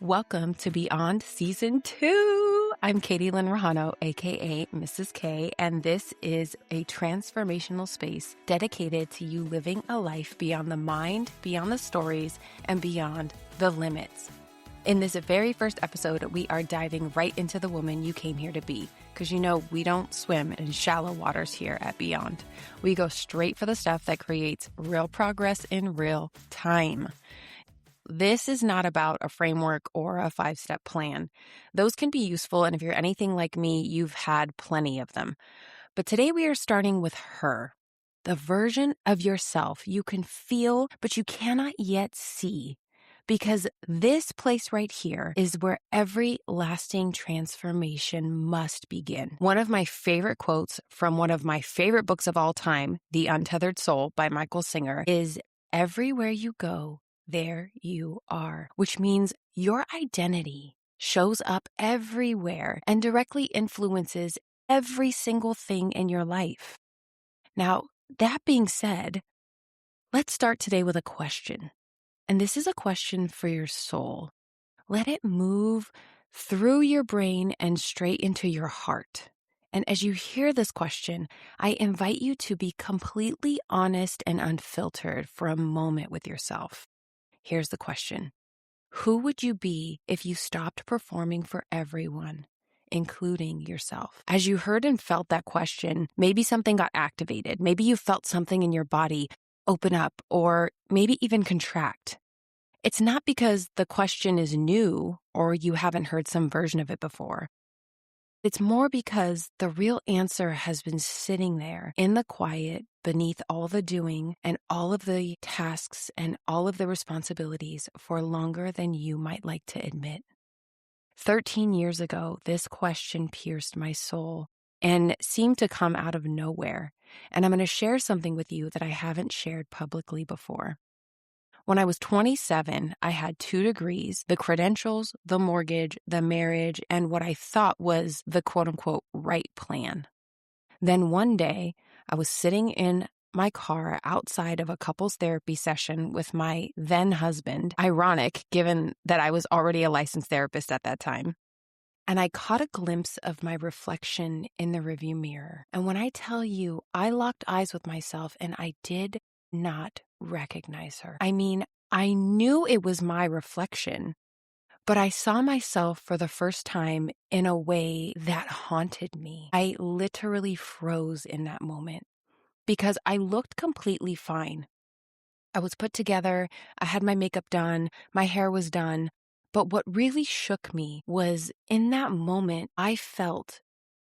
Welcome to Beyond Season 2. I'm Lynn Rojano, aka Mrs.K., and this is a transformational space dedicated to you living a life beyond the mind, beyond the stories, and beyond the limits. In this very first episode, we are diving right into the woman you came here to be, because we don't swim in shallow waters here at Beyond. We go straight for the stuff that creates real progress in real time. This is not about a framework or a 5-step plan. Those can be useful, and if you're anything like me, you've had plenty of them. But today we are starting with her, the version of yourself you can feel, but you cannot yet see. Because this place right here is where every lasting transformation must begin. One of my favorite quotes from one of my favorite books of all time, The Untethered Soul by Michael Singer, is, "Everywhere you go, there you are," which means your identity shows up everywhere and directly influences every single thing in your life. Now, that being said, let's start today with a question. And this is a question for your soul. Let it move through your brain and straight into your heart. And as you hear this question, I invite you to be completely honest and unfiltered for a moment with yourself. Here's the question. Who would you be if you stopped performing for everyone, including yourself? As you heard and felt that question, maybe something got activated. Maybe you felt something in your body open up or maybe even contract. It's not because the question is new or you haven't heard some version of it before. It's more because the real answer has been sitting there in the quiet beneath all the doing and all of the tasks and all of the responsibilities for longer than you might like to admit. 13 years ago, this question pierced my soul and seemed to come out of nowhere. And I'm going to share something with you that I haven't shared publicly before. When I was 27, I had 2 degrees, the credentials, the mortgage, the marriage, and what I thought was the quote-unquote right plan. Then one day, I was sitting in my car outside of a couples therapy session with my then husband, ironic given that I was already a licensed therapist at that time. And I caught a glimpse of my reflection in the rearview mirror. And when I tell you, I locked eyes with myself and I did not recognize her. I mean, I knew it was my reflection, but I saw myself for the first time in a way that haunted me. I literally froze in that moment because I looked completely fine. I was put together, I had my makeup done, my hair was done, but what really shook me was in that moment, I felt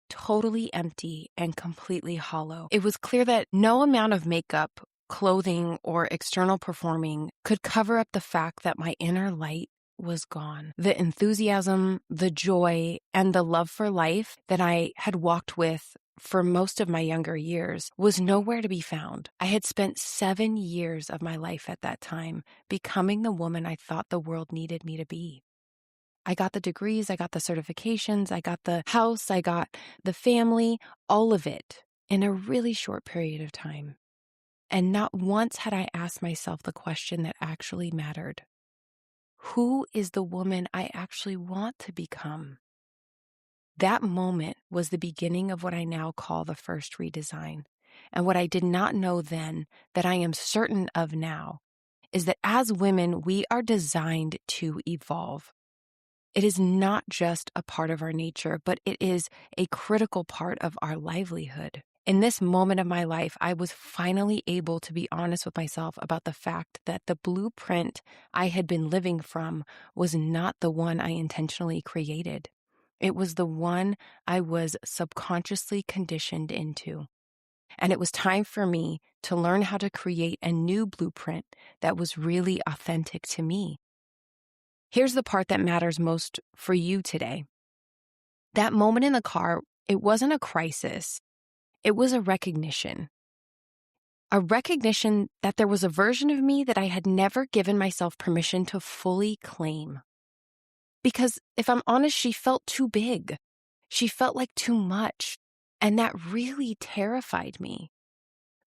totally empty and completely hollow. It was clear that no amount of makeup, clothing, or external performing could cover up the fact that my inner light was gone. The enthusiasm, the joy, and the love for life that I had walked with for most of my younger years was nowhere to be found. I had spent 7 years of my life at that time becoming the woman I thought the world needed me to be. I got the degrees, I got the certifications, I got the house, I got the family, all of it in a really short period of time. And not once had I asked myself the question that actually mattered. Who is the woman I actually want to become? That moment was the beginning of what I now call the first redesign. And what I did not know then, that I am certain of now, is that as women, we are designed to evolve. It is not just a part of our nature, but it is a critical part of our livelihood. In this moment of my life, I was finally able to be honest with myself about the fact that the blueprint I had been living from was not the one I intentionally created. It was the one I was subconsciously conditioned into. And it was time for me to learn how to create a new blueprint that was really authentic to me. Here's the part that matters most for you today. That moment in the car, it wasn't a crisis. It was a recognition. A recognition that there was a version of me that I had never given myself permission to fully claim. Because if I'm honest, she felt too big. She felt like too much. And that really terrified me.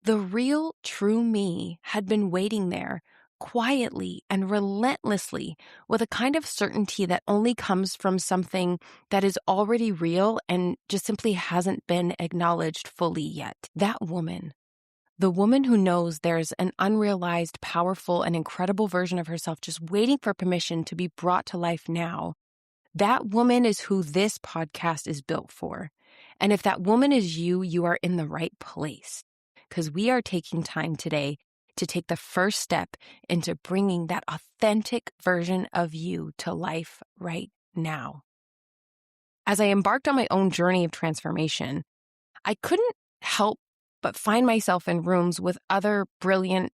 The real, true me had been waiting there, quietly and relentlessly with a kind of certainty that only comes from something that is already real and just simply hasn't been acknowledged fully yet. That woman, the woman who knows there's an unrealized, powerful, and incredible version of herself just waiting for permission to be brought to life now, that woman is who this podcast is built for. And if that woman is you, you are in the right place, because we are taking time today to take the first step into bringing that authentic version of you to life right now. As I embarked on my own journey of transformation, I couldn't help but find myself in rooms with other brilliant,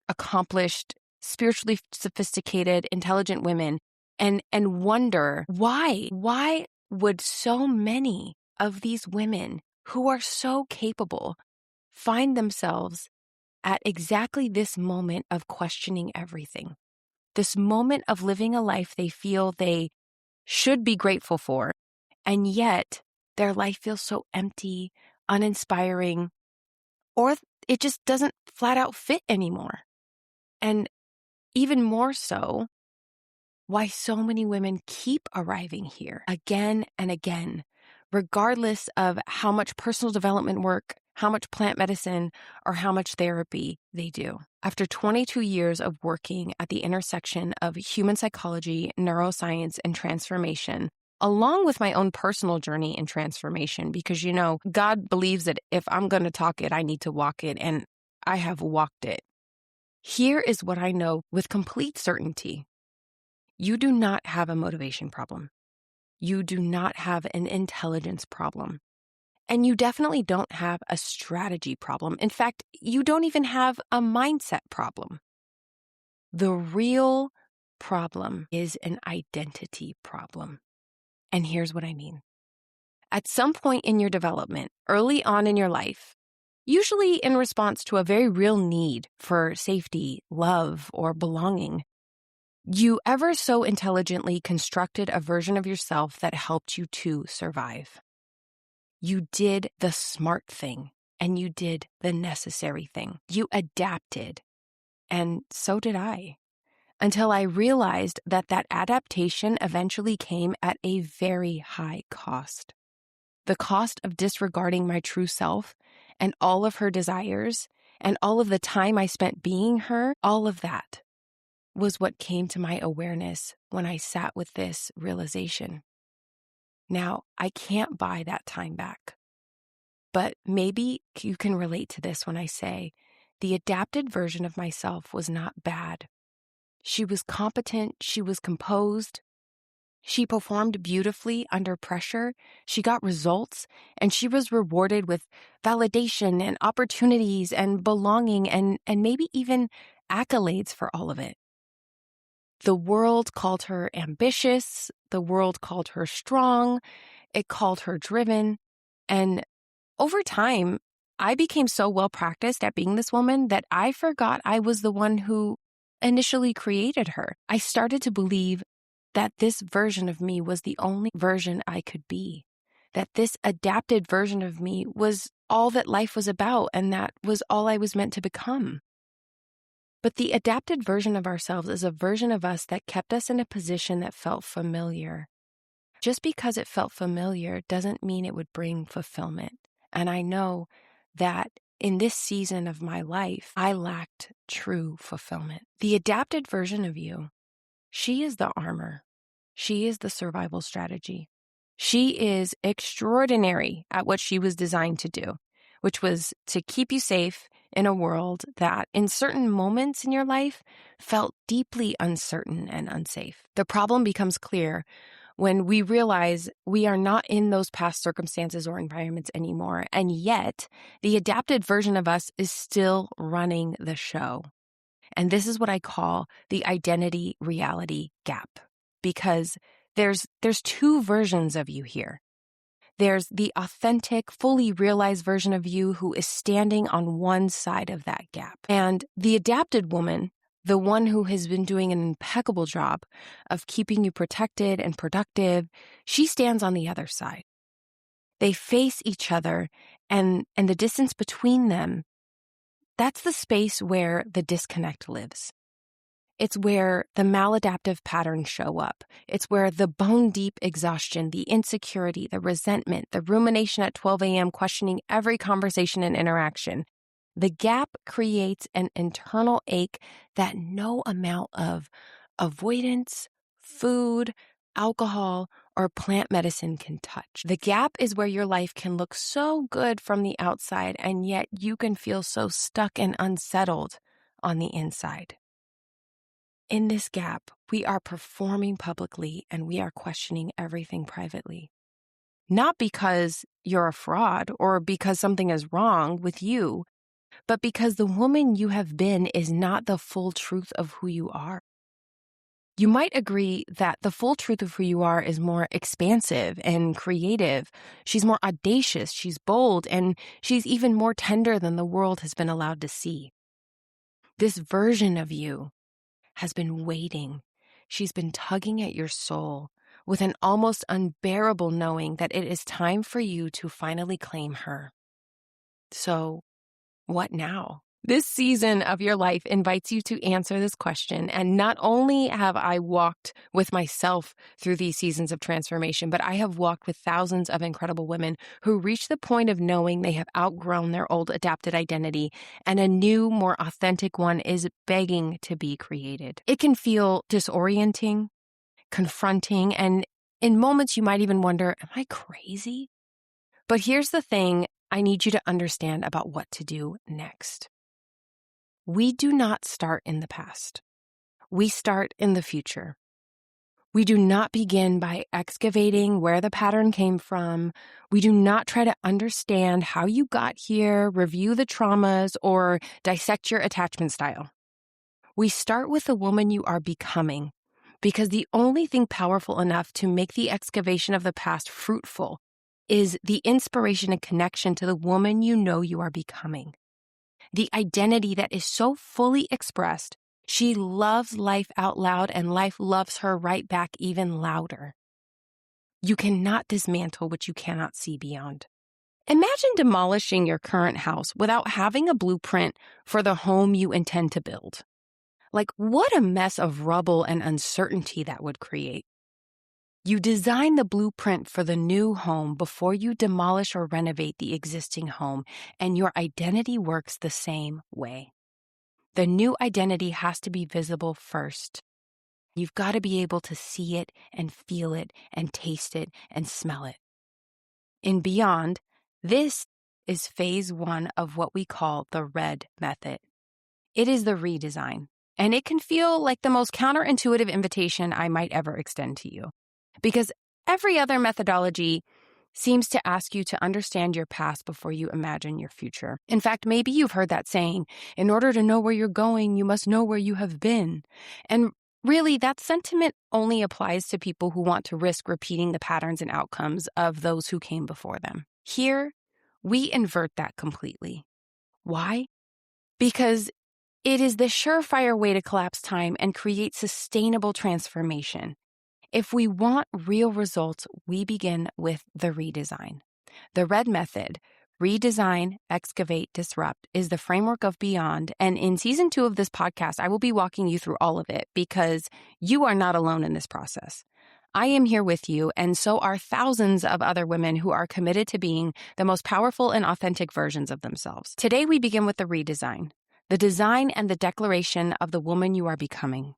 accomplished, spiritually sophisticated, intelligent women and wonder why would so many of these women who are so capable find themselves at exactly this moment of questioning everything, this moment of living a life they feel they should be grateful for, and yet their life feels so empty, uninspiring, or it just doesn't flat out fit anymore. And even more so, why so many women keep arriving here again and again, regardless of how much personal development work, how much plant medicine, or how much therapy they do. After 22 years of working at the intersection of human psychology, neuroscience, and transformation, along with my own personal journey in transformation, because, God believes that if I'm going to talk it, I need to walk it, and I have walked it. Here is what I know with complete certainty. You do not have a motivation problem. You do not have an intelligence problem. And you definitely don't have a strategy problem. In fact, you don't even have a mindset problem. The real problem is an identity problem. And here's what I mean. At some point in your development, early on in your life, usually in response to a very real need for safety, love, or belonging, you ever so intelligently constructed a version of yourself that helped you to survive. You did the smart thing, and you did the necessary thing. You adapted, and so did I, until I realized that adaptation eventually came at a very high cost. The cost of disregarding my true self and all of her desires and all of the time I spent being her, all of that was what came to my awareness when I sat with this realization. Now, I can't buy that time back. But maybe you can relate to this when I say the adapted version of myself was not bad. She was competent, she was composed, she performed beautifully under pressure, she got results, and she was rewarded with validation and opportunities and belonging and maybe even accolades for all of it. The world called her ambitious, the world called her strong, it called her driven, and over time, I became so well practiced at being this woman that I forgot I was the one who initially created her. I started to believe that this version of me was the only version I could be, that this adapted version of me was all that life was about, and that was all I was meant to become. But the adapted version of ourselves is a version of us that kept us in a position that felt familiar. Just because it felt familiar doesn't mean it would bring fulfillment. And I know that in this season of my life, I lacked true fulfillment. The adapted version of you, she is the armor. She is the survival strategy. She is extraordinary at what she was designed to do, which was to keep you safe in a world that in certain moments in your life felt deeply uncertain and unsafe. The problem becomes clear when we realize we are not in those past circumstances or environments anymore, and yet the adapted version of us is still running the show. And this is what I call the identity reality gap, because there's two versions of you here. There's the authentic, fully realized version of you who is standing on one side of that gap. And the adapted woman, the one who has been doing an impeccable job of keeping you protected and productive, she stands on the other side. They face each other, and the distance between them, that's the space where the disconnect lives. It's where the maladaptive patterns show up. It's where the bone-deep exhaustion, the insecurity, the resentment, the rumination at 12 a.m., questioning every conversation and interaction. The gap creates an internal ache that no amount of avoidance, food, alcohol, or plant medicine can touch. The gap is where your life can look so good from the outside, and yet you can feel so stuck and unsettled on the inside. In this gap, we are performing publicly and we are questioning everything privately. Not because you're a fraud or because something is wrong with you, but because the woman you have been is not the full truth of who you are. You might agree that the full truth of who you are is more expansive and creative. She's more audacious, she's bold, and she's even more tender than the world has been allowed to see. This version of you has been waiting. She's been tugging at your soul with an almost unbearable knowing that it is time for you to finally claim her. So, what now? This season of your life invites you to answer this question. And not only have I walked with myself through these seasons of transformation, but I have walked with thousands of incredible women who reach the point of knowing they have outgrown their old adapted identity and a new, more authentic one is begging to be created. It can feel disorienting, confronting, and in moments you might even wonder, am I crazy? But here's the thing I need you to understand about what to do next. We do not start in the past. We start in the future. We do not begin by excavating where the pattern came from. We do not try to understand how you got here, review the traumas, or dissect your attachment style. We start with the woman you are becoming, because the only thing powerful enough to make the excavation of the past fruitful is the inspiration and connection to the woman you know you are becoming. The identity that is so fully expressed, she loves life out loud and life loves her right back even louder. You cannot dismantle what you cannot see beyond. Imagine demolishing your current house without having a blueprint for the home you intend to build. Like, what a mess of rubble and uncertainty that would create. You design the blueprint for the new home before you demolish or renovate the existing home, and your identity works the same way. The new identity has to be visible first. You've got to be able to see it and feel it and taste it and smell it. In Beyond, this is phase 1 of what we call the RED method. It is the redesign, and it can feel like the most counterintuitive invitation I might ever extend to you. Because every other methodology seems to ask you to understand your past before you imagine your future. In fact, maybe you've heard that saying, in order to know where you're going, you must know where you have been. And really, that sentiment only applies to people who want to risk repeating the patterns and outcomes of those who came before them. Here, we invert that completely. Why? Because it is the surefire way to collapse time and create sustainable transformation. If we want real results, we begin with the redesign. The RED method, redesign, excavate, disrupt, is the framework of Beyond. And in season 2 of this podcast, I will be walking you through all of it because you are not alone in this process. I am here with you, and so are thousands of other women who are committed to being the most powerful and authentic versions of themselves. Today, we begin with the redesign, the design and the declaration of the woman you are becoming.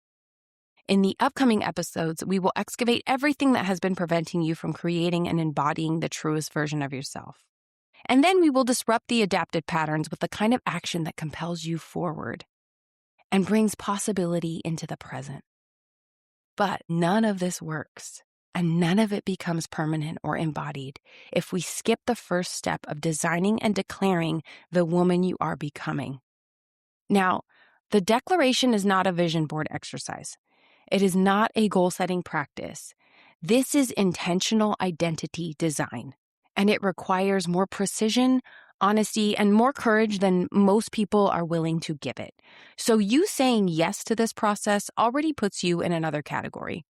In the upcoming episodes, we will excavate everything that has been preventing you from creating and embodying the truest version of yourself. And then we will disrupt the adapted patterns with the kind of action that compels you forward and brings possibility into the present. But none of this works, and none of it becomes permanent or embodied if we skip the first step of designing and declaring the woman you are becoming. Now, the declaration is not a vision board exercise. It is not a goal-setting practice. This is intentional identity design, and it requires more precision, honesty, and more courage than most people are willing to give it. So you saying yes to this process already puts you in another category.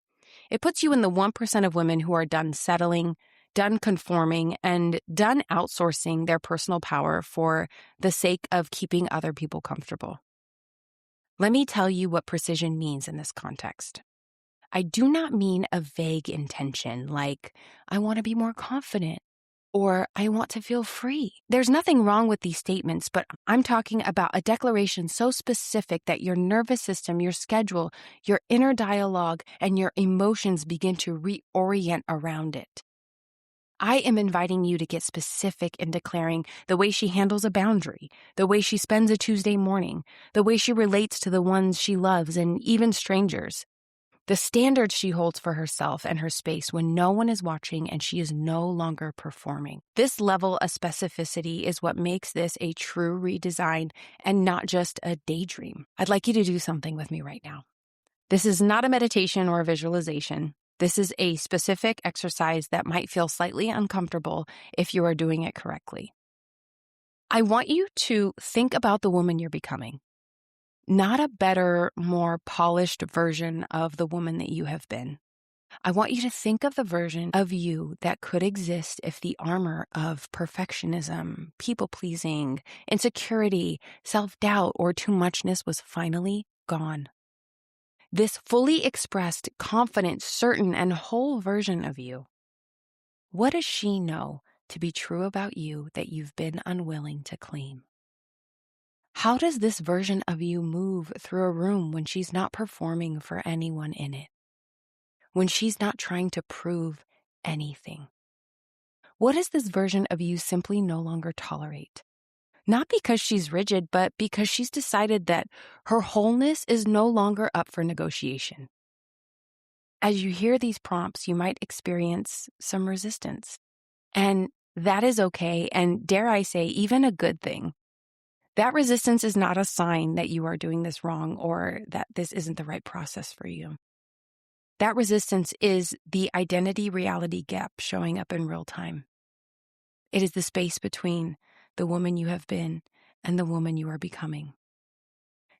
It puts you in the 1% of women who are done settling, done conforming, and done outsourcing their personal power for the sake of keeping other people comfortable. Let me tell you what precision means in this context. I do not mean a vague intention like, I want to be more confident or I want to feel free. There's nothing wrong with these statements, but I'm talking about a declaration so specific that your nervous system, your schedule, your inner dialogue, and your emotions begin to reorient around it. I am inviting you to get specific in declaring the way she handles a boundary, the way she spends a Tuesday morning, the way she relates to the ones she loves and even strangers, the standards she holds for herself and her space when no one is watching and she is no longer performing. This level of specificity is what makes this a true redesign and not just a daydream. I'd like you to do something with me right now. This is not a meditation or a visualization. This is a specific exercise that might feel slightly uncomfortable if you are doing it correctly. I want you to think about the woman you're becoming. Not a better, more polished version of the woman that you have been. I want you to think of the version of you that could exist if the armor of perfectionism, people-pleasing, insecurity, self-doubt, or too muchness was finally gone. This fully expressed, confident, certain, and whole version of you. What does she know to be true about you that you've been unwilling to claim? How does this version of you move through a room when she's not performing for anyone in it? When she's not trying to prove anything? What does this version of you simply no longer tolerate? Not because she's rigid, but because she's decided that her wholeness is no longer up for negotiation. As you hear these prompts, you might experience some resistance. And that is okay, and dare I say, even a good thing. That resistance is not a sign that you are doing this wrong or that this isn't the right process for you. That resistance is the identity-reality gap showing up in real time. It is the space between the woman you have been and the woman you are becoming.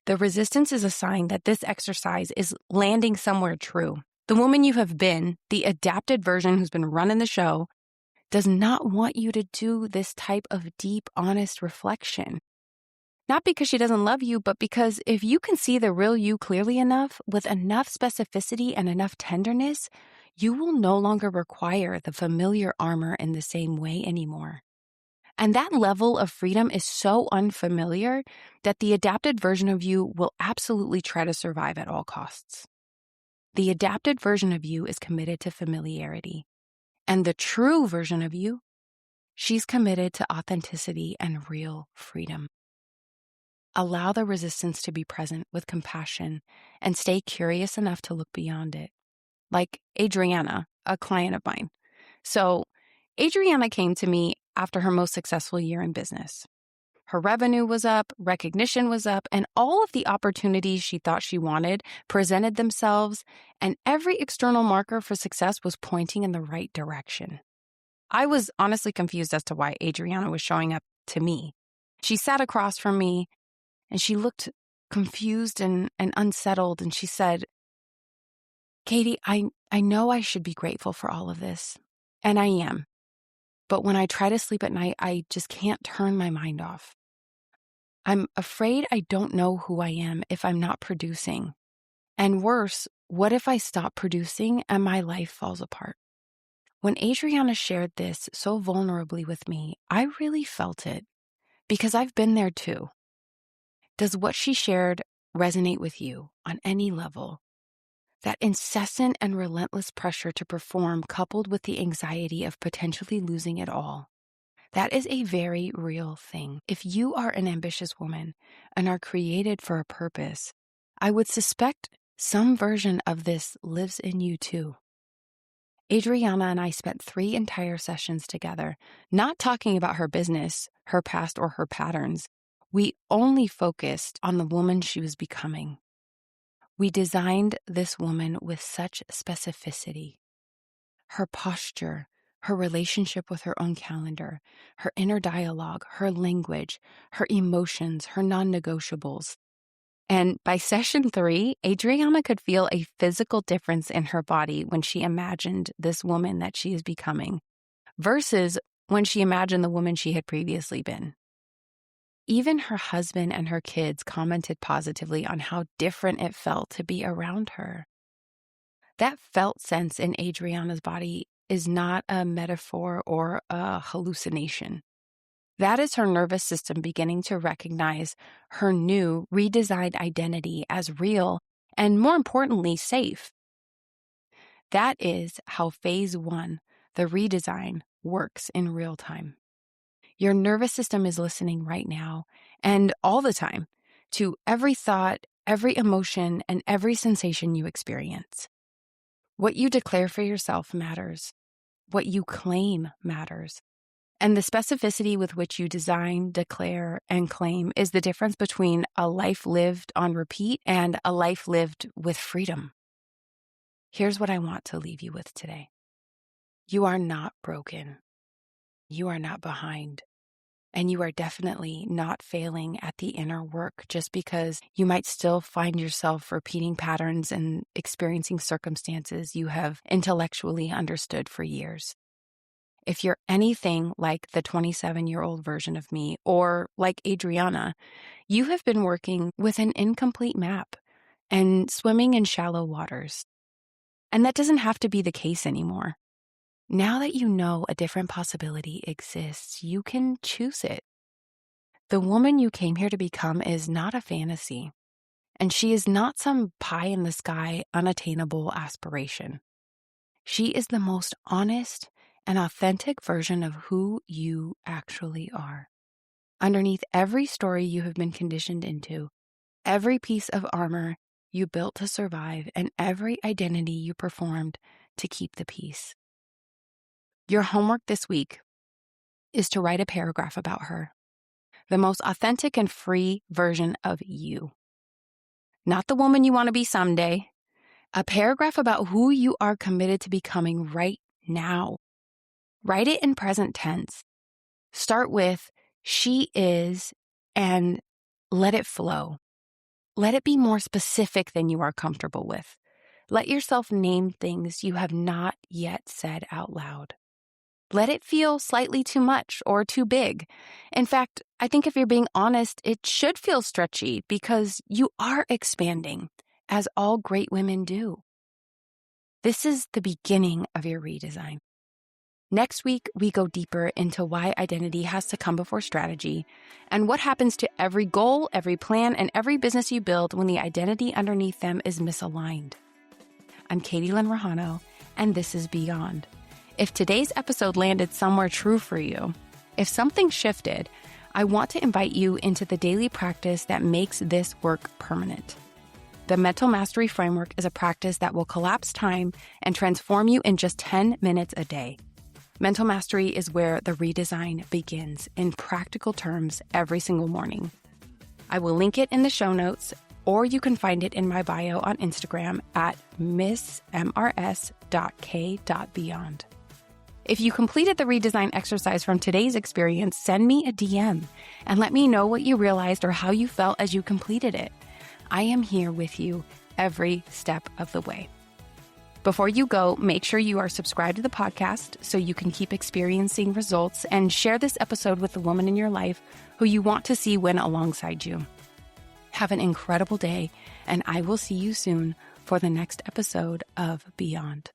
The resistance is a sign that this exercise is landing somewhere true. The woman you have been, the adapted version who's been running the show, does not want you to do this type of deep, honest reflection. Not because she doesn't love you, but because if you can see the real you clearly enough, with enough specificity and enough tenderness, you will no longer require the familiar armor in the same way anymore. And that level of freedom is so unfamiliar that the adapted version of you will absolutely try to survive at all costs. The adapted version of you is committed to familiarity. And the true version of you, she's committed to authenticity and real freedom. Allow the resistance to be present with compassion and stay curious enough to look beyond it. Like Adriana, a client of mine. So Adriana came to me after her most successful year in business. Her revenue was up, recognition was up, and all of the opportunities she thought she wanted presented themselves, and every external marker for success was pointing in the right direction. I was honestly confused as to why Adriana was showing up to me. She sat across from me, and she looked confused and unsettled, and she said, Katie, I know I should be grateful for all of this, and I am. But when I try to sleep at night, I just can't turn my mind off. I'm afraid I don't know who I am if I'm not producing. And worse, what if I stop producing and my life falls apart? When Adriana shared this so vulnerably with me, I really felt it because I've been there too. Does what she shared resonate with you on any level? That incessant and relentless pressure to perform coupled with the anxiety of potentially losing it all. That is a very real thing. If you are an ambitious woman and are created for a purpose, I would suspect some version of this lives in you too. Adriana and I spent 3 entire sessions together, not talking about her business, her past, or her patterns. We only focused on the woman she was becoming. We designed this woman with such specificity. Her posture, her relationship with her own calendar, her inner dialogue, her language, her emotions, her non-negotiables. And by session 3, Adriana could feel a physical difference in her body when she imagined this woman that she is becoming versus when she imagined the woman she had previously been. Even her husband and her kids commented positively on how different it felt to be around her. That felt sense in Adriana's body is not a metaphor or a hallucination. That is her nervous system beginning to recognize her new, redesigned identity as real and, more importantly, safe. That is how phase 1, the redesign, works in real time. Your nervous system is listening right now and all the time to every thought, every emotion, and every sensation you experience. What you declare for yourself matters. What you claim matters. And the specificity with which you design, declare, and claim is the difference between a life lived on repeat and a life lived with freedom. Here's what I want to leave you with today. You are not broken. You are not behind. And you are definitely not failing at the inner work just because you might still find yourself repeating patterns and experiencing circumstances you have intellectually understood for years. If you're anything like the 27-year-old version of me or like Adriana, you have been working with an incomplete map and swimming in shallow waters. And that doesn't have to be the case anymore. Now that you know a different possibility exists, you can choose it. The woman you came here to become is not a fantasy, and she is not some pie-in-the-sky, unattainable aspiration. She is the most honest and authentic version of who you actually are. Underneath every story you have been conditioned into, every piece of armor you built to survive, and every identity you performed to keep the peace. Your homework this week is to write a paragraph about her, the most authentic and free version of you. Not the woman you want to be someday. A paragraph about who you are committed to becoming right now. Write it in present tense. Start with, she is, and let it flow. Let it be more specific than you are comfortable with. Let yourself name things you have not yet said out loud. Let it feel slightly too much or too big. In fact, I think if you're being honest, it should feel stretchy because you are expanding, as all great women do. This is the beginning of your redesign. Next week, we go deeper into why identity has to come before strategy and what happens to every goal, every plan, and every business you build when the identity underneath them is misaligned. I'm Lynn Rojano, and this is Beyond. If today's episode landed somewhere true for you, if something shifted, I want to invite you into the daily practice that makes this work permanent. The Mental Mastery Framework is a practice that will collapse time and transform you in just 10 minutes a day. Mental Mastery is where the redesign begins in practical terms every single morning. I will link it in the show notes, or you can find it in my bio on Instagram at mrs.k.beyond. If you completed the redesign exercise from today's experience, send me a DM and let me know what you realized or how you felt as you completed it. I am here with you every step of the way. Before you go, make sure you are subscribed to the podcast so you can keep experiencing results, and share this episode with the woman in your life who you want to see win alongside you. Have an incredible day, and I will see you soon for the next episode of Beyond.